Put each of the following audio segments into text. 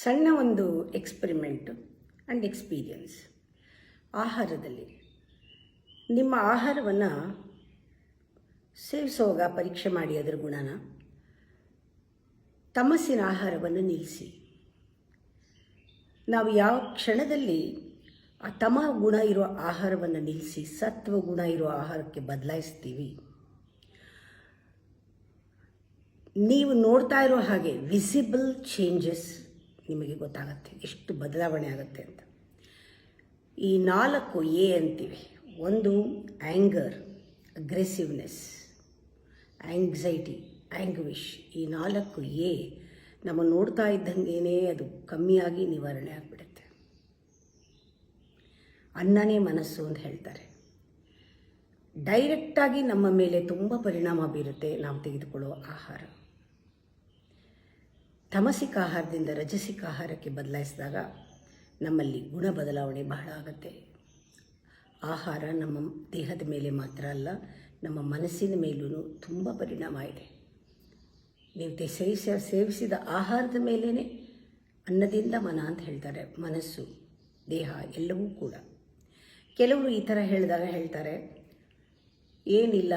ಸಣ್ಣ ಒಂದು experiment and experience. ಆಹಾರದಲ್ಲಿ ನಿಮ್ಮ ಆಹಾರವನ್ನು ಸೇವಿಸುವಾಗ ಪರೀಕ್ಷೆ ಮಾಡಿ ಅದರ ಗುಣನ. ತಮಸ್ಸಿನ ಆಹಾರವನ್ನು ನಿಲ್ಲಿಸಿ. ನಾವು ಯಾವ ಕ್ಷಣದಲ್ಲಿ ಆ ತಮ ಗುಣ ಇರೋ ಆಹಾರವನ್ನು ನಿಲ್ಲಿಸಿ ಸತ್ವ ಗುಣ ಇರೋ ಆಹಾರಕ್ಕೆ ಬದಲಾಯಿಸ್ತೀವಿ, ನೀವು ನೋಡ್ತಾ ಇರೋ ಹಾಗೆ ವಿಸಿಬಲ್ ಚೇಂಜಸ್ ನಿಮಗೆ ಗೊತ್ತಾಗುತ್ತೆ, ಎಷ್ಟು ಬದಲಾವಣೆ ಆಗುತ್ತೆ ಅಂತ. ಈ 4 ಎ ಅಂತೀವಿ. ಒಂದು ಆ್ಯಂಗರ್, ಅಗ್ರೆಸಿವ್ನೆಸ್, ಆ್ಯಂಗ್ಸೈಟಿ, ಆ್ಯಂಗ್ವಿಶ್. ಈ 4 ಎ ನಮ್ಮ ನೋಡ್ತಾ ಇದ್ದಂಗೆನೇ ಅದು ಕಮ್ಮಿಯಾಗಿ ನಿವಾರಣೆ ಆಗಿಬಿಡುತ್ತೆ. ಅನ್ನನೇ ಮನಸ್ಸು ಅಂತ ಹೇಳ್ತಾರೆ. ಡೈರೆಕ್ಟಾಗಿ ನಮ್ಮ ಮೇಲೆ ತುಂಬ ಪರಿಣಾಮ ಬೀರುತ್ತೆ ನಾವು ತೆಗೆದುಕೊಳ್ಳುವ ಆಹಾರ. ತಮಸಿಕ ಆಹಾರದಿಂದ ರಜಸಿಕ ಆಹಾರಕ್ಕೆ ಬದಲಾಯಿಸಿದಾಗ ನಮ್ಮಲ್ಲಿ ಗುಣ ಬದಲಾವಣೆ ಬಹಳ ಆಗುತ್ತೆ. ಆಹಾರ ನಮ್ಮ ದೇಹದ ಮೇಲೆ ಮಾತ್ರ ಅಲ್ಲ, ನಮ್ಮ ಮನಸ್ಸಿನ ಮೇಲೂ ತುಂಬ ಪರಿಣಾಮ ಇದೆ. ನೀವು ಸೇವಿಸಿದ ಆಹಾರದ ಮೇಲೇ ಅನ್ನದಿಂದ ಮನ ಅಂತ ಹೇಳ್ತಾರೆ. ಮನಸ್ಸು, ದೇಹ ಎಲ್ಲವೂ ಕೂಡ. ಕೆಲವರು ಈ ಥರ ಹೇಳಿದಾಗ ಹೇಳ್ತಾರೆ, ಏನಿಲ್ಲ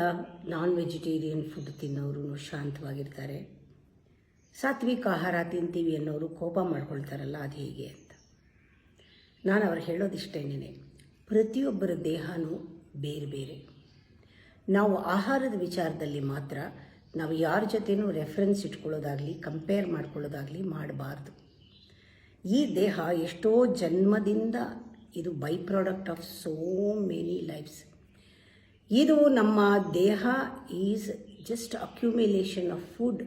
ನಾನ್ ವೆಜಿಟೇರಿಯನ್ ಫುಡ್ ತಿನ್ನೋರು ಶಾಂತವಾಗಿರ್ತಾರೆ, ಸಾತ್ವಿಕ ಆಹಾರ ತಿಂತೀವಿ ಅನ್ನೋರು ಕೋಪ ಮಾಡ್ಕೊಳ್ತಾರಲ್ಲ, ಅದು ಹೇಗೆ ಅಂತ. ನಾನು ಅವ್ರು ಹೇಳೋದಿಷ್ಟೇನೆ, ಪ್ರತಿಯೊಬ್ಬರ ದೇಹನೂ ಬೇರೆ ಬೇರೆ. ನಾವು ಆಹಾರದ ವಿಚಾರದಲ್ಲಿ ಮಾತ್ರ ನಾವು ಯಾರ ಜೊತೆನೂ ರೆಫರೆನ್ಸ್ ಇಟ್ಕೊಳ್ಳೋದಾಗಲಿ ಕಂಪೇರ್ ಮಾಡ್ಕೊಳ್ಳೋದಾಗಲಿ ಮಾಡಬಾರ್ದು. ಈ ದೇಹ ಎಷ್ಟೋ ಜನ್ಮದಿಂದ ಇದು by product of so many lives. ಇದು ನಮ್ಮ ದೇಹ is just accumulation of food.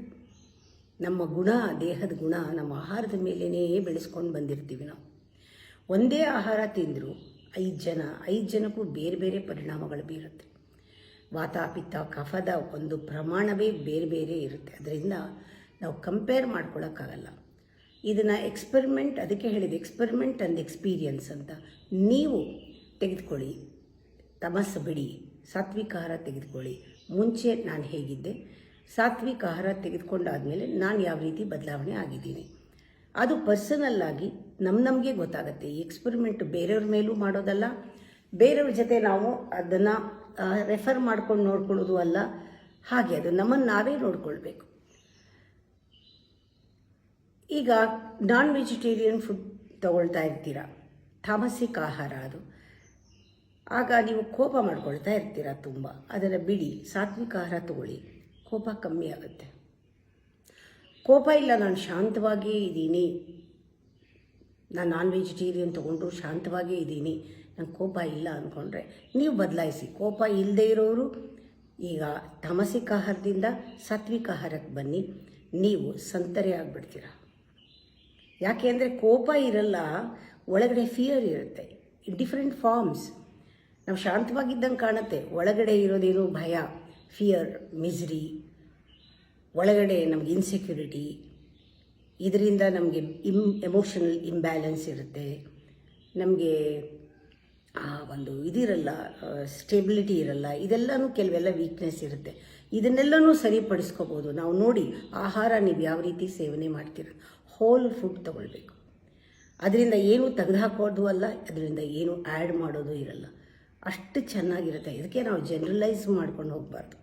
ನಮ್ಮ ಗುಣ, ದೇಹದ ಗುಣ ನಮ್ಮ ಆಹಾರದ ಮೇಲೇ ಬೆಳೆಸ್ಕೊಂಡು ಬಂದಿರ್ತೀವಿ. ನಾವು ಒಂದೇ ಆಹಾರ ತಿಂದರೂ 5 ಜನಕ್ಕೂ ಬೇರೆ ಬೇರೆ ಪರಿಣಾಮಗಳು ಬೀರುತ್ತೆ. ವಾತ, ಪಿತ್ತ, ಕಫದ ಒಂದು ಪ್ರಮಾಣವೇ ಬೇರೆ ಬೇರೆ ಇರುತ್ತೆ. ಅದರಿಂದ ನಾವು ಕಂಪೇರ್ ಮಾಡ್ಕೊಳ್ಳೋಕ್ಕಾಗಲ್ಲ. ಇದನ್ನು ಎಕ್ಸ್ಪೆರಿಮೆಂಟ್, ಅದಕ್ಕೆ ಹೇಳಿದೆ ಎಕ್ಸ್ಪೆರಿಮೆಂಟ್ ಆ್ಯಂಡ್ ಎಕ್ಸ್ಪೀರಿಯನ್ಸ್ ಅಂತ. ನೀವು ತೆಗೆದುಕೊಳ್ಳಿ, ತಮಸ್ಸು ಬಿಡಿ, ಸಾತ್ವಿಕ ಆಹಾರ ತೆಗೆದುಕೊಳ್ಳಿ. ಮುಂಚೆ ನಾನು ಹೇಗಿದ್ದೆ, ಸಾತ್ವಿಕ ಆಹಾರ ತೆಗೆದುಕೊಂಡಾದಮೇಲೆ ನಾನು ಯಾವ ರೀತಿ ಬದಲಾವಣೆ ಆಗಿದ್ದೀನಿ, ಅದು ಪರ್ಸನಲ್ಲಾಗಿ ನಮಗೆ ಗೊತ್ತಾಗುತ್ತೆ. ಈ ಎಕ್ಸ್ಪೆರಿಮೆಂಟ್ ಬೇರೆಯವ್ರ ಮೇಲೂ ಮಾಡೋದಲ್ಲ, ಬೇರೆಯವ್ರ ಜೊತೆ ನಾವು ಅದನ್ನು ರೆಫರ್ ಮಾಡ್ಕೊಂಡು ನೋಡ್ಕೊಳ್ಳೋದು ಅಲ್ಲ. ಹಾಗೆ ಅದು ನಮ್ಮನ್ನು ನಾವೇ ನೋಡ್ಕೊಳ್ಬೇಕು. ಈಗ ನಾನ್ ವೆಜಿಟೇರಿಯನ್ ಫುಡ್ ತಗೊಳ್ತಾ ಇರ್ತೀರ, ತಾಮಸಿಕ ಆಹಾರ ಅದು. ಆಗ ನೀವು ಕೋಪ ಮಾಡ್ಕೊಳ್ತಾ ಇರ್ತೀರ ತುಂಬ. ಅದನ್ನು ಬಿಡಿ, ಸಾತ್ವಿಕ ಆಹಾರ ತಗೊಳ್ಳಿ, ಕೋಪ ಕಮ್ಮಿ ಆಗುತ್ತೆ. ಕೋಪ ಇಲ್ಲ, ನಾನು ಶಾಂತವಾಗಿ ಇದ್ದೀನಿ, ನಾನು ನಾನ್ ವೆಜಿಟೇರಿಯನ್ ತೊಗೊಂಡ್ರು ಶಾಂತವಾಗೇ ಇದ್ದೀನಿ, ನಂಗೆ ಕೋಪ ಇಲ್ಲ ಅಂದ್ಕೊಂಡ್ರೆ ನೀವು ಬದಲಾಯಿಸಿ. ಕೋಪ ಇಲ್ಲದೆ ಇರೋರು ಈಗ ತಾಮಸಿಕ ಆಹಾರದಿಂದ ಸಾತ್ವಿಕ ಆಹಾರಕ್ಕೆ ಬನ್ನಿ, ನೀವು ಸಂತರೆ ಆಗಿಬಿಡ್ತೀರ. ಯಾಕೆ ಅಂದರೆ ಕೋಪ ಇರಲ್ಲ, ಒಳಗಡೆ ಫಿಯರ್ ಇರುತ್ತೆ, ಡಿಫ್ರೆಂಟ್ ಫಾರ್ಮ್ಸ್. ನಾವು ಶಾಂತವಾಗಿದ್ದಂಗೆ ಕಾಣುತ್ತೆ, ಒಳಗಡೆ ಇರೋದೇನು ಭಯ, ಫಿಯರ್, ಮಿಸ್ರಿ, ಒಳಗಡೆ ನಮಗೆ ಇನ್ಸೆಕ್ಯೂರಿಟಿ. ಇದರಿಂದ ನಮಗೆ ಎಮೋಷನಲ್ ಇಂಬ್ಯಾಲೆನ್ಸ್ ಇರುತ್ತೆ, ನಮಗೆ ಒಂದು ಇದಿರಲ್ಲ, ಸ್ಟೆಬಿಲಿಟಿ ಇರಲ್ಲ. ಇದೆಲ್ಲನೂ ಕೆಲವೆಲ್ಲ ವೀಕ್ನೆಸ್ ಇರುತ್ತೆ. ಇದನ್ನೆಲ್ಲನೂ ಸರಿಪಡಿಸ್ಕೋಬೋದು ನಾವು. ನೋಡಿ, ಆಹಾರ ನೀವು ಯಾವ ರೀತಿ ಸೇವನೆ ಮಾಡ್ತೀರ, ಹೋಲ್ ಫುಡ್ ತಗೊಳ್ಬೇಕು. ಅದರಿಂದ ಏನು ತೆಗೆದುಹಾಕೋದು ಅಲ್ಲ, ಅದರಿಂದ ಏನು ಆ್ಯಡ್ ಮಾಡೋದು ಇರಲ್ಲ. ಅಷ್ಟು ಚೆನ್ನಾಗಿರುತ್ತೆ. ಇದಕ್ಕೆ ನಾವು ಜನರಲೈಸ್ ಮಾಡ್ಕೊಂಡು ಹೋಗಬಾರ್ದು.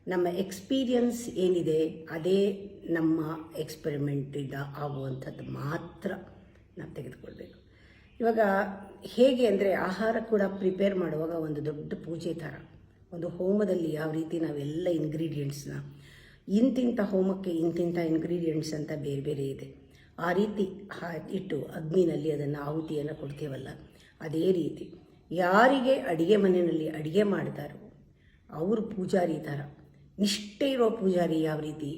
ನಮ್ಮ ಎಕ್ಸ್ಪೀರಿಯನ್ಸ್ ಏನಿದೆ ಅದೇ ನಮ್ಮ ಎಕ್ಸ್ಪೆರಿಮೆಂಟಿಂದ ಆಗುವಂಥದ್ದು ಮಾತ್ರ ನಾವು ತೆಗೆದುಕೊಳ್ಬೇಕು. ಇವಾಗ ಹೇಗೆ ಅಂದರೆ, ಆಹಾರ ಕೂಡ ಪ್ರಿಪೇರ್ ಮಾಡುವಾಗ ಒಂದು ದೊಡ್ಡ ಪೂಜೆ ಥರ. ಒಂದು ಹೋಮದಲ್ಲಿ ಯಾವ ರೀತಿ ನಾವೆಲ್ಲ ಇಂಗ್ರೀಡಿಯೆಂಟ್ಸ್ನ, ಇಂತಿಂಥ ಹೋಮಕ್ಕೆ ಇಂತಿಂಥ ಇಂಗ್ರೀಡಿಯೆಂಟ್ಸ್ ಅಂತ ಬೇರೆ ಬೇರೆ ಇದೆ, ಆ ರೀತಿ ಇಟ್ಟು ಅಗ್ನಿನಲ್ಲಿ ಅದನ್ನು ಆಹುತಿಯನ್ನು ಕೊಡ್ತೀವಲ್ಲ, ಅದೇ ರೀತಿ ಯಾರಿಗೆ ಅಡುಗೆ ಮನೆಯಲ್ಲಿ ಅಡುಗೆ ಮಾಡ್ತಾರೋ ಅವರು ಪೂಜಾರಿ ಥರ. ನಿಷ್ಠೆ ಇರೋ ಪೂಜಾರಿ ಯಾವ ರೀತಿ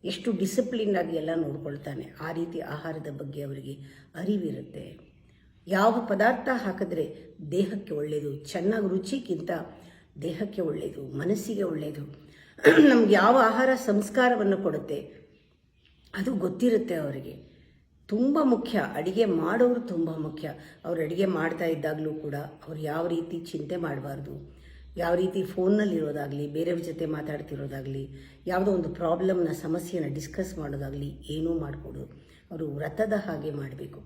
ಎಷ್ಟು ಡಿಸಿಪ್ಲಿನ್ ಆಗಿ ಎಲ್ಲ ನೋಡ್ಕೊಳ್ತಾನೆ, ಆ ರೀತಿ ಆಹಾರದ ಬಗ್ಗೆ ಅವರಿಗೆ ಅರಿವಿರುತ್ತೆ. ಯಾವ ಪದಾರ್ಥ ಹಾಕಿದ್ರೆ ದೇಹಕ್ಕೆ ಒಳ್ಳೆಯದು, ಚೆನ್ನಾಗಿ ರುಚಿಗಿಂತ ದೇಹಕ್ಕೆ ಒಳ್ಳೆಯದು, ಮನಸ್ಸಿಗೆ ಒಳ್ಳೆಯದು, ನಮ್ಗೆ ಯಾವ ಆಹಾರ ಸಂಸ್ಕಾರವನ್ನು ಕೊಡುತ್ತೆ ಅದು ಗೊತ್ತಿರುತ್ತೆ ಅವರಿಗೆ. ತುಂಬ ಮುಖ್ಯ, ಅಡುಗೆ ಮಾಡೋರು ತುಂಬ ಮುಖ್ಯ. ಅವ್ರು ಅಡುಗೆ ಮಾಡ್ತಾ ಇದ್ದಾಗಲೂ ಕೂಡ ಅವ್ರು ಯಾವ ರೀತಿ ಚಿಂತೆ ಮಾಡಬಾರ್ದು, ಯಾವ ರೀತಿ ಫೋನ್ನಲ್ಲಿರೋದಾಗಲಿ, ಬೇರೆಯವ್ರ ಜೊತೆ ಮಾತಾಡ್ತಿರೋದಾಗಲಿ, ಯಾವುದೋ ಒಂದು ಪ್ರಾಬ್ಲಮ್ನ ಸಮಸ್ಯೆನ ಡಿಸ್ಕಸ್ ಮಾಡೋದಾಗಲಿ ಏನೂ ಮಾಡಿಕೊಡು. ಅವರು ವ್ರತದ ಹಾಗೆ ಮಾಡಬೇಕು.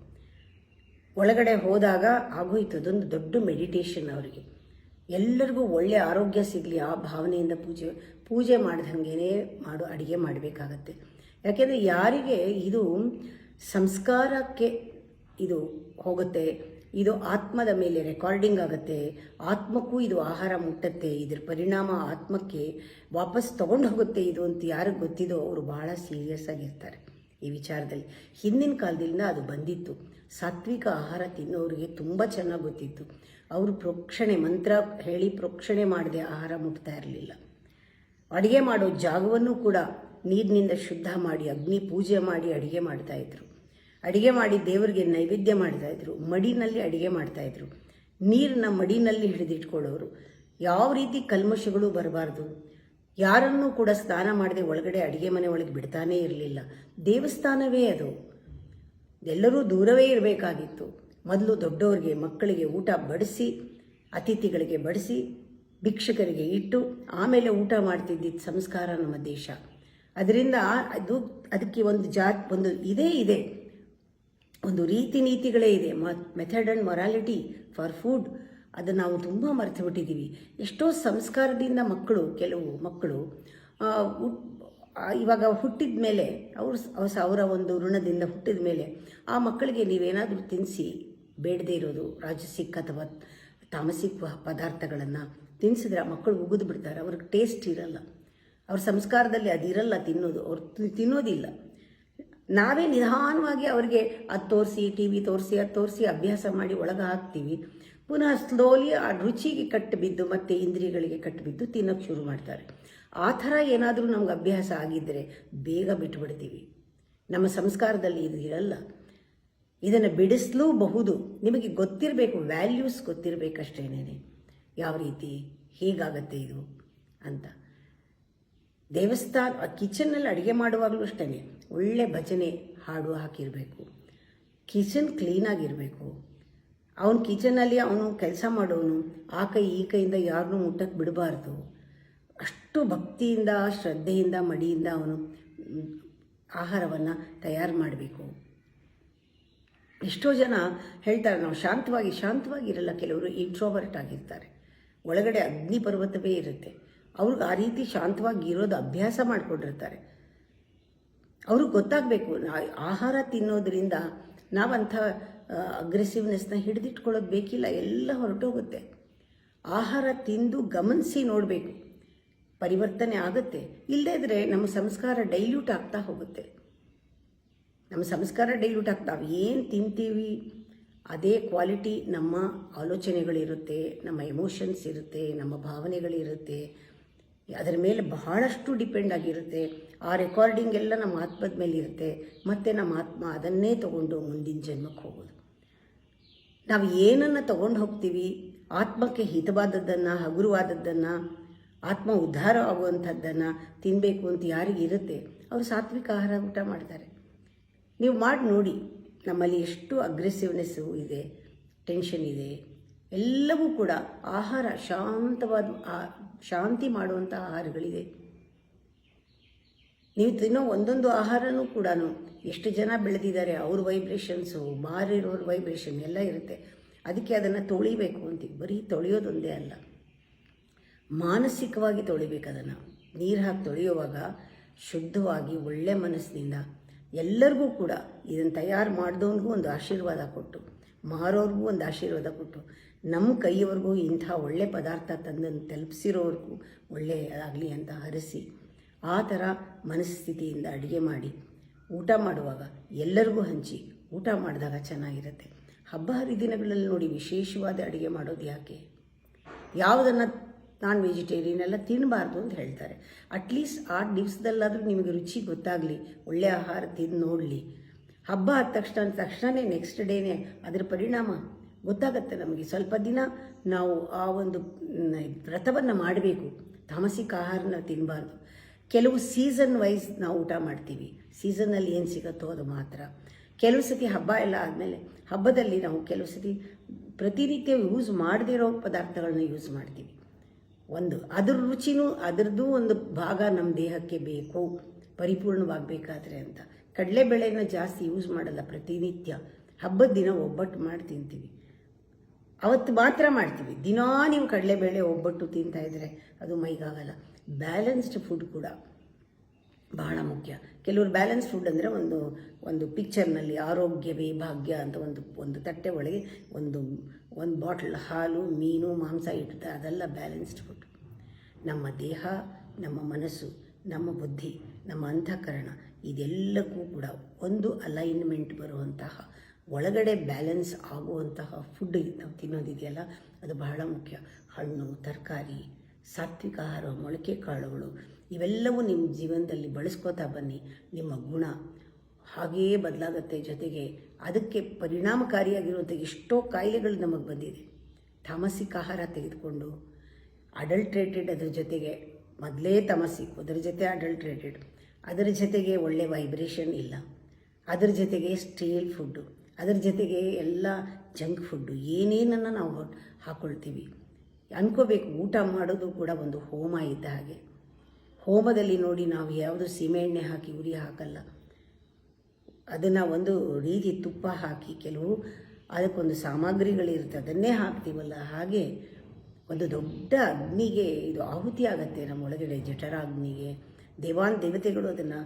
ಒಳಗಡೆ ಹೋದಾಗ ಆಗೋಯ್ತು, ಅದೊಂದು ದೊಡ್ಡ ಮೆಡಿಟೇಷನ್ ಅವರಿಗೆ. ಎಲ್ಲರಿಗೂ ಒಳ್ಳೆಯ ಆರೋಗ್ಯ ಸಿಗಲಿ ಆ ಭಾವನೆಯಿಂದ ಪೂಜೆ ಮಾಡಿದಂಗೆ ಅಡುಗೆ ಮಾಡಬೇಕಾಗತ್ತೆ. ಯಾಕೆಂದರೆ ಯಾರಿಗೆ ಇದು ಸಂಸ್ಕಾರಕ್ಕೆ ಇದು ಹೋಗುತ್ತೆ, ಇದು ಆತ್ಮದ ಮೇಲೆ ರೆಕಾರ್ಡಿಂಗ್ ಆಗುತ್ತೆ, ಆತ್ಮಕ್ಕೂ ಇದು ಆಹಾರ ಮುಟ್ಟತ್ತೆ, ಇದ್ರ ಪರಿಣಾಮ ಆತ್ಮಕ್ಕೆ ವಾಪಸ್ ತೊಗೊಂಡು ಹೋಗುತ್ತೆ ಇದು ಅಂತ ಯಾರಿಗೆ ಗೊತ್ತಿದೋ ಅವರು ಬಹಳ ಸೀರಿಯಸ್ ಆಗಿರ್ತಾರೆ ಈ ವಿಚಾರದಲ್ಲಿ. ಹಿಂದಿನ ಕಾಲದಿಂದ ಅದು ಬಂದಿತ್ತು. ಸಾತ್ವಿಕ ಆಹಾರ ತಿನ್ನೋರಿಗೆ ತುಂಬ ಚೆನ್ನಾಗಿ ಗೊತ್ತಿತ್ತು. ಅವರು ಪ್ರೋಕ್ಷಣೆ ಮಂತ್ರ ಹೇಳಿ ಪ್ರೋಕ್ಷಣೆ ಮಾಡದೆ ಆಹಾರ ಮುಟ್ತಾ ಇರಲಿಲ್ಲ. ಅಡುಗೆ ಮಾಡೋ ಜಾಗವನ್ನು ಕೂಡ ನೀರಿನಿಂದ ಶುದ್ಧ ಮಾಡಿ ಅಗ್ನಿ ಪೂಜೆ ಮಾಡಿ ಅಡುಗೆ ಮಾಡ್ತಾಯಿದ್ರು. ಅಡುಗೆ ಮಾಡಿ ದೇವರಿಗೆ ನೈವೇದ್ಯ ಮಾಡ್ತಾಯಿದ್ರು. ಮಡಿನಲ್ಲಿ ಅಡುಗೆ ಮಾಡ್ತಾಯಿದ್ರು. ನೀರನ್ನ ಮಡಿನಲ್ಲಿ ಹಿಡಿದಿಟ್ಕೊಳ್ಳೋರು. ಯಾವ ರೀತಿ ಕಲ್ಮಶಗಳು ಬರಬಾರ್ದು. ಯಾರನ್ನೂ ಕೂಡ ಸ್ನಾನ ಮಾಡದೆ ಒಳಗಡೆ ಅಡುಗೆ ಮನೆ ಒಳಗೆ ಬಿಡ್ತಾನೇ ಇರಲಿಲ್ಲ. ದೇವಸ್ಥಾನವೇ ಅದು. ಎಲ್ಲರೂ ದೂರವೇ ಇರಬೇಕಾಗಿತ್ತು. ಮೊದಲು ದೊಡ್ಡವರಿಗೆ ಮಕ್ಕಳಿಗೆ ಊಟ ಬಡಿಸಿ, ಅತಿಥಿಗಳಿಗೆ ಬಡಿಸಿ, ಭಿಕ್ಷುಕರಿಗೆ ಇಟ್ಟು ಆಮೇಲೆ ಊಟ ಮಾಡ್ತಿದ್ದಿದ್ದು ಸಂಸ್ಕಾರ ನಮ್ಮ ದೇಶ. ಅದರಿಂದ ಅದಕ್ಕೆ ಒಂದು ಇದೆ ಒಂದು ರೀತಿ ನೀತಿಗಳೇ ಇದೆ. Method and morality for food ಅದನ್ನು ನಾವು ತುಂಬ ಮರೆತು ಬಿಟ್ಟಿದ್ದೀವಿ. ಎಷ್ಟೋ ಸಂಸ್ಕಾರದಿಂದ ಕೆಲವು ಮಕ್ಕಳು ಇವಾಗ ಹುಟ್ಟಿದ ಮೇಲೆ ಅವರ ಒಂದು ಋಣದಿಂದ ಹುಟ್ಟಿದ ಮೇಲೆ ಆ ಮಕ್ಕಳಿಗೆ ನೀವೇನಾದರೂ ತಿನ್ನಿಸಿ ಬೇಡದೇ ಇರೋದು ರಾಜಸಿಕ್ ಅಥವಾ ತಾಮಸಿಕ್ ಪದಾರ್ಥಗಳನ್ನು ತಿನ್ನಿಸಿದ್ರೆ ಆ ಮಕ್ಕಳು ಉಗಿದು ಬಿಡ್ತಾರೆ. ಅವ್ರಿಗೆ ಟೇಸ್ಟ್ ಇರಲ್ಲ. ಅವ್ರ ಸಂಸ್ಕಾರದಲ್ಲಿ ಅದಿರಲ್ಲ ತಿನ್ನೋದು. ಅವ್ರು ತಿನ್ನೋದಿಲ್ಲ. ನಾವೇ ನಿಧಾನವಾಗಿ ಅವರಿಗೆ ಅದು ತೋರಿಸಿ, ಟಿ ವಿ ತೋರಿಸಿ ಅಭ್ಯಾಸ ಮಾಡಿ ಒಳಗೆ ಹಾಕ್ತೀವಿ. ಪುನಃ ಸ್ಲೋಲಿ ಆ ರುಚಿಗೆ ಕಟ್ಟಿಬಿದ್ದು ಮತ್ತೆ ಇಂದ್ರಿಯಗಳಿಗೆ ಕಟ್ಟಿಬಿದ್ದು ತಿನ್ನೋಕ್ಕೆ ಶುರು ಮಾಡ್ತಾರೆ. ಆ ಥರ ಏನಾದರೂ ನಮ್ಗೆ ಅಭ್ಯಾಸ ಆಗಿದ್ದರೆ ಬೇಗ ಬಿಟ್ಟುಬಿಡ್ತೀವಿ. ನಮ್ಮ ಸಂಸ್ಕಾರದಲ್ಲಿ ಇದು ಇರಲ್ಲ. ಇದನ್ನು ಬಿಡಿಸಲೂಬಹುದು. ನಿಮಗೆ ಗೊತ್ತಿರಬೇಕು, ವ್ಯಾಲ್ಯೂಸ್ ಗೊತ್ತಿರಬೇಕಷ್ಟೇನೆ. ಯಾವ ರೀತಿ ಹೇಗಾಗತ್ತೆ ಇದು ಅಂತ. ದೇವಸ್ಥಾನ ಕಿಚನ್ನಲ್ಲಿ ಅಡುಗೆ ಮಾಡುವಾಗಲೂ ಅಷ್ಟೇ ಒಳ್ಳೆ ಭಜನೆ ಹಾಡು ಹಾಕಿರಬೇಕು. ಕಿಚನ್ ಕ್ಲೀನಾಗಿರಬೇಕು. ಅವನು ಕಿಚನಲ್ಲಿ ಅವನು ಕೆಲಸ ಮಾಡೋನು ಆ ಕೈ ಈ ಕೈಯಿಂದ ಯಾರನ್ನೂ ಮುಟ್ಟಕ್ಕೆ ಬಿಡಬಾರ್ದು. ಅಷ್ಟು ಭಕ್ತಿಯಿಂದ ಶ್ರದ್ಧೆಯಿಂದ ಮಡಿಯಿಂದ ಅವನು ಆಹಾರವನ್ನು ತಯಾರು ಮಾಡಬೇಕು. ಎಷ್ಟೋ ಜನ ಹೇಳ್ತಾರೆ ನಾವು ಶಾಂತವಾಗಿರಲ್ಲ. ಕೆಲವರು ಇಂಟ್ರೋವರ್ಟ್ ಆಗಿರ್ತಾರೆ. ಒಳಗಡೆ ಅಗ್ನಿ ಪರ್ವತವೇ ಇರುತ್ತೆ. ಅವ್ರಿಗೆ ಆ ರೀತಿ ಶಾಂತವಾಗಿ ಇರೋದು ಅಭ್ಯಾಸ ಮಾಡಿಕೊಂಡಿರ್ತಾರೆ. ಅವ್ರಿಗೆ ಗೊತ್ತಾಗಬೇಕು ಆಹಾರ ತಿನ್ನೋದ್ರಿಂದ ನಾವಂಥ ಅಗ್ರೆಸಿವ್ನೆಸ್ನ ಹಿಡಿದಿಟ್ಕೊಳ್ಳೋದು ಬೇಕಿಲ್ಲ. ಎಲ್ಲ ಹೊರಟೋಗುತ್ತೆ. ಆಹಾರ ತಿಂದು ಗಮನಿಸಿ ನೋಡಬೇಕು, ಪರಿವರ್ತನೆ ಆಗುತ್ತೆ. ಇಲ್ಲದೇ ಇದ್ದರೆ ನಮ್ಮ ಸಂಸ್ಕಾರ ಡೈಲ್ಯೂಟ್ ಆಗ್ತಾ ಹೋಗುತ್ತೆ. ನಾವು ಏನು ತಿಂತೀವಿ ಅದೇ ಕ್ವಾಲಿಟಿ ನಮ್ಮ ಆಲೋಚನೆಗಳಿರುತ್ತೆ, ನಮ್ಮ ಎಮೋಷನ್ಸ್ ಇರುತ್ತೆ, ನಮ್ಮ ಭಾವನೆಗಳಿರುತ್ತೆ. ಅದರ ಮೇಲೆ ಬಹಳಷ್ಟು ಡಿಪೆಂಡ್ ಆಗಿರುತ್ತೆ. ಆ ರೆಕಾರ್ಡಿಂಗ್ ಎಲ್ಲ ನಮ್ಮ ಆತ್ಮದ ಮೇಲೆ ಇರುತ್ತೆ. ಮತ್ತು ನಮ್ಮ ಆತ್ಮ ಅದನ್ನೇ ತಗೊಂಡು ಮುಂದಿನ ಜನ್ಮಕ್ಕೆ ಹೋಗೋದು. ನಾವು ಏನನ್ನು ತಗೊಂಡು ಹೋಗ್ತೀವಿ, ಆತ್ಮಕ್ಕೆ ಹಿತವಾದದ್ದನ್ನು, ಹಗುರವಾದದ್ದನ್ನು, ಆತ್ಮ ಉದ್ಧಾರ ಆಗುವಂಥದ್ದನ್ನು ತಿನ್ನಬೇಕು ಅಂತ ಯಾರಿಗಿರುತ್ತೆ ಅವರು ಸಾತ್ವಿಕ ಆಹಾರ ಊಟ ಮಾಡ್ತಾರೆ. ನೀವು ಮಾಡಿ ನೋಡಿ, ನಮ್ಮಲ್ಲಿ ಎಷ್ಟು ಅಗ್ರೆಸಿವ್ನೆಸ್ಸು ಇದೆ, ಟೆನ್ಷನ್ ಇದೆ. ಎಲ್ಲವೂ ಕೂಡ ಆಹಾರ ಶಾಂತಿ ಮಾಡುವಂಥ ಆಹಾರಗಳಿದೆ. ನೀವು ತಿನ್ನೋ ಒಂದೊಂದು ಆಹಾರನೂ ಕೂಡ ಎಷ್ಟು ಜನ ಬೆಳೆದಿದ್ದಾರೆ, ಅವ್ರ ವೈಬ್ರೇಷನ್ಸು, ಮಾರಿರೋರ ವೈಬ್ರೇಷನ್ ಎಲ್ಲ ಇರುತ್ತೆ. ಅದಕ್ಕೆ ಅದನ್ನು ತೊಳಿಬೇಕು ಅಂತೀವಿ. ಬರೀ ತೊಳೆಯೋದೊಂದೇ ಅಲ್ಲ, ಮಾನಸಿಕವಾಗಿ ತೊಳಿಬೇಕು. ಅದನ್ನು ನೀರು ಹಾಕಿ ತೊಳೆಯುವಾಗ ಶುದ್ಧವಾಗಿ ಒಳ್ಳೆ ಮನಸ್ಸಿನಿಂದ ಎಲ್ಲರಿಗೂ ಕೂಡ ಇದನ್ನು ತಯಾರು ಮಾಡಿದವನಿಗೂ ಒಂದು ಆಶೀರ್ವಾದ ಕೊಟ್ಟು, ಮಾರೋರಿಗೂ ಒಂದು ಆಶೀರ್ವಾದ ಕೊಟ್ಟು, ನಮ್ಮ ಕೈಯವರೆಗೂ ಇಂಥ ಒಳ್ಳೆ ಪದಾರ್ಥ ತಂದನ್ನು ತಲುಪಿಸಿರೋರ್ಗೂ ಒಳ್ಳೆಯದಾಗಲಿ ಅಂತ ಹರಿಸಿ, ಆ ಥರ ಮನಸ್ಥಿತಿಯಿಂದ ಅಡುಗೆ ಮಾಡಿ ಊಟ ಮಾಡುವಾಗ ಎಲ್ಲರಿಗೂ ಹಂಚಿ ಊಟ ಮಾಡಿದಾಗ ಚೆನ್ನಾಗಿರುತ್ತೆ. ಹಬ್ಬ ಹರಿದಿನಗಳಲ್ಲಿ ನೋಡಿ ವಿಶೇಷವಾದ ಅಡುಗೆ ಮಾಡೋದು ಯಾಕೆ? ಯಾವುದನ್ನು ನಾನ್ ವೆಜಿಟೇರಿಯನ್ ಎಲ್ಲ ತಿನ್ನಬಾರ್ದು ಅಂತ ಹೇಳ್ತಾರೆ. ಅಟ್ಲೀಸ್ಟ್ ಆ ದಿವಸದಲ್ಲಾದರೂ ನಿಮಗೆ ರುಚಿ ಗೊತ್ತಾಗಲಿ, ಒಳ್ಳೆಯ ಆಹಾರ ತಿಂದು ನೋಡಲಿ. ಹಬ್ಬ ಆದ ತಕ್ಷಣವೇ ನೆಕ್ಸ್ಟ್ ಡೇನೇ ಅದರ ಪರಿಣಾಮ ಗೊತ್ತಾಗುತ್ತೆ ನಮಗೆ. ಸ್ವಲ್ಪ ದಿನ ನಾವು ಆ ಒಂದು ವ್ರತವನ್ನು ಮಾಡಬೇಕು. ತಾಮಸಿಕ ಆಹಾರನ ತಿನ್ನಬಾರ್ದು. ಕೆಲವು ಸೀಸನ್ ವೈಸ್ ನಾವು ಊಟ ಮಾಡ್ತೀವಿ. ಸೀಸನ್ನಲ್ಲಿ ಏನು ಸಿಗುತ್ತೋ ಅದು ಮಾತ್ರ. ಕೆಲವು ಸತಿ ಹಬ್ಬ ಎಲ್ಲ ಆದಮೇಲೆ ಹಬ್ಬದಲ್ಲಿ ನಾವು ಕೆಲವು ಸತಿ ಪ್ರತಿನಿತ್ಯ ಯೂಸ್ ಮಾಡದೇ ಇರೋ ಪದಾರ್ಥಗಳನ್ನ ಯೂಸ್ ಮಾಡ್ತೀವಿ. ಅದ್ರ ರುಚಿನೂ ಅದರದ್ದು ಒಂದು ಭಾಗ ನಮ್ಮ ದೇಹಕ್ಕೆ ಬೇಕು ಪರಿಪೂರ್ಣವಾಗಬೇಕಾದ್ರೆ ಅಂತ. ಕಡಲೆಬೇಳೆನ ಜಾಸ್ತಿ ಯೂಸ್ ಮಾಡಲ್ಲ ಪ್ರತಿನಿತ್ಯ. ಹಬ್ಬದ ದಿನ ಒಬ್ಬಟ್ಟು ಮಾಡಿ ತಿಂತೀವಿ, ಅವತ್ತು ಮಾತ್ರ ಮಾಡ್ತೀವಿ. ದಿನಾ ನೀವು ಕಡಲೆಬೇಳೆ ಒಬ್ಬಟ್ಟು ತಿಂತಾಯಿದ್ರೆ ಅದು ಮೈಗಾಗಲ್ಲ. ಬ್ಯಾಲೆನ್ಸ್ಡ್ ಫುಡ್ ಕೂಡ ಬಹಳ ಮುಖ್ಯ. ಕೆಲವರು ಬ್ಯಾಲೆನ್ಸ್ ಫುಡ್ ಅಂದರೆ ಒಂದು ಪಿಕ್ಚರ್ನಲ್ಲಿ ಆರೋಗ್ಯವೇ ಭಾಗ್ಯ ಅಂತ ಒಂದು ತಟ್ಟೆ ಒಳಗೆ ಒಂದು ಬಾಟಲ್ ಹಾಲು, ಮೀನು, ಮಾಂಸ ಇಡ್ತಾರೆ. ಅದೆಲ್ಲ ಬ್ಯಾಲೆನ್ಸ್ಡ್ ಫುಡ್. ನಮ್ಮ ದೇಹ, ನಮ್ಮ ಮನಸ್ಸು, ನಮ್ಮ ಬುದ್ಧಿ, ನಮ್ಮ ಅಂತಃಕರಣ ಇದೆಲ್ಲಕ್ಕೂ ಕೂಡ ಒಂದು ಅಲೈನ್ಮೆಂಟ್ ಬರುವಂತಹ, ಒಳಗಡೆ ಬ್ಯಾಲೆನ್ಸ್ ಆಗುವಂತಹ ಫುಡ್ ನಾವು ತಿನ್ನೋದಿದೆಯಲ್ಲ, ಅದು ಬಹಳ ಮುಖ್ಯ. ಹಣ್ಣು, ತರಕಾರಿ, ಸಾತ್ವಿಕ ಆಹಾರ, ಮೊಳಕೆ ಕಾಳುಗಳು ಇವೆಲ್ಲವೂ ನಿಮ್ಮ ಜೀವನದಲ್ಲಿ ಬಳಸ್ಕೋತಾ ಬನ್ನಿ. ನಿಮ್ಮ ಗುಣ ಹಾಗೆಯೇ ಬದಲಾಗುತ್ತೆ. ಜೊತೆಗೆ ಅದಕ್ಕೆ ಪರಿಣಾಮಕಾರಿಯಾಗಿರುವಂಥ ಎಷ್ಟೋ ಕಾಯಿಲೆಗಳು ನಮಗೆ ಬಂದಿದೆ. ತಾಮಸಿಕ ಆಹಾರ ತೆಗೆದುಕೊಂಡು ಅಡಲ್ಟ್ರೇಟೆಡ್, ಅದರ ಜೊತೆಗೆ ಮೊದಲೇ ತಾಮಸಿಕ್, ಅದರ ಜೊತೆ ಅಡಲ್ಟ್ರೇಟೆಡ್, ಅದರ ಜೊತೆಗೆ ಒಳ್ಳೆ ವೈಬ್ರೇಷನ್ ಇಲ್ಲ, ಅದರ ಜೊತೆಗೆ ಸ್ಟೀಲ್ ಫುಡ್ಡು, ಅದರ ಜೊತೆಗೆ ಎಲ್ಲ ಜಂಕ್ ಫುಡ್ಡು, ಏನೇನನ್ನು ನಾವು ಹಾಕ್ಕೊಳ್ತೀವಿ. ಅನ್ಕೋಬೇಕು ಊಟ ಮಾಡೋದು ಕೂಡ ಒಂದು ಹೋಮ ಇದ್ದ ಹಾಗೆ. ಹೋಮದಲ್ಲಿ ನೋಡಿ ನಾವು ಯಾವುದು ಸೀಮೆಎಣ್ಣೆ ಹಾಕಿ ಉರಿ ಹಾಕಲ್ಲ, ಅದನ್ನು ಒಂದು ರೀತಿ ತುಪ್ಪ ಹಾಕಿ, ಕೆಲವು ಅದಕ್ಕೊಂದು ಸಾಮಗ್ರಿಗಳಿರುತ್ತೆ ಅದನ್ನೇ ಹಾಕ್ತೀವಲ್ಲ, ಹಾಗೆ ಒಂದು ದೊಡ್ಡ ಅಗ್ನಿಗೆ ಇದು ಆಹುತಿ ಆಗುತ್ತೆ ನಮ್ಮೊಳಗಡೆ, ಜಠರಾಗ್ನಿಗೆ. ದೇವತೆಗಳು ಅದನ್ನು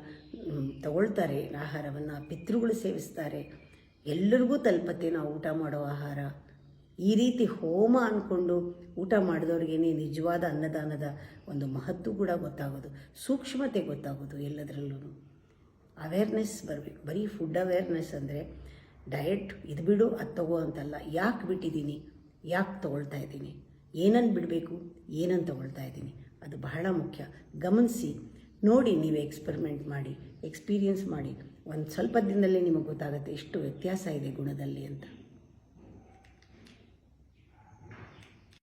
ತಗೊಳ್ತಾರೆ ಆಹಾರವನ್ನು, ಪಿತೃಗಳು ಸೇವಿಸ್ತಾರೆ, ಎಲ್ಲರಿಗೂ ತಲುಪತ್ತೆ ನಾವು ಊಟ ಮಾಡೋ ಆಹಾರ. ಈ ರೀತಿ ಹೋಮ ಅಂದ್ಕೊಂಡು ಊಟ ಮಾಡಿದವ್ರಿಗೇನೆ ನಿಜವಾದ ಅನ್ನದಾನದ ಒಂದು ಮಹತ್ವ ಕೂಡ ಗೊತ್ತಾಗೋದು, ಸೂಕ್ಷ್ಮತೆ ಗೊತ್ತಾಗೋದು. ಎಲ್ಲದರಲ್ಲೂ ಅವೇರ್ನೆಸ್ ಬರಬೇಕು. ಬರೀ ಫುಡ್ ಅವೇರ್ನೆಸ್ ಅಂದರೆ ಡಯಟ್ ಇದು ಬಿಡು ಅದು ತಗೋ ಅಂತಲ್ಲ. ಯಾಕೆ ಬಿಟ್ಟಿದ್ದೀನಿ, ಯಾಕೆ ತೊಗೊಳ್ತಾ ಇದ್ದೀನಿ, ಏನನ್ನು ಬಿಡಬೇಕು, ಏನನ್ನು ತೊಗೊಳ್ತಾ ಇದ್ದೀನಿ, ಅದು ಬಹಳ ಮುಖ್ಯ. ಗಮನಿಸಿ ನೋಡಿ, ನೀವು ಎಕ್ಸ್ಪೆರಿಮೆಂಟ್ ಮಾಡಿ, ಎಕ್ಸ್ಪೀರಿಯನ್ಸ್ ಮಾಡಿ. ಒಂದು ಸ್ವಲ್ಪ ದಿನದಲ್ಲೇ ನಿಮಗೆ ಗೊತ್ತಾಗುತ್ತೆ ಎಷ್ಟು ವ್ಯತ್ಯಾಸ ಇದೆ ಗುಣದಲ್ಲಿ ಅಂತ.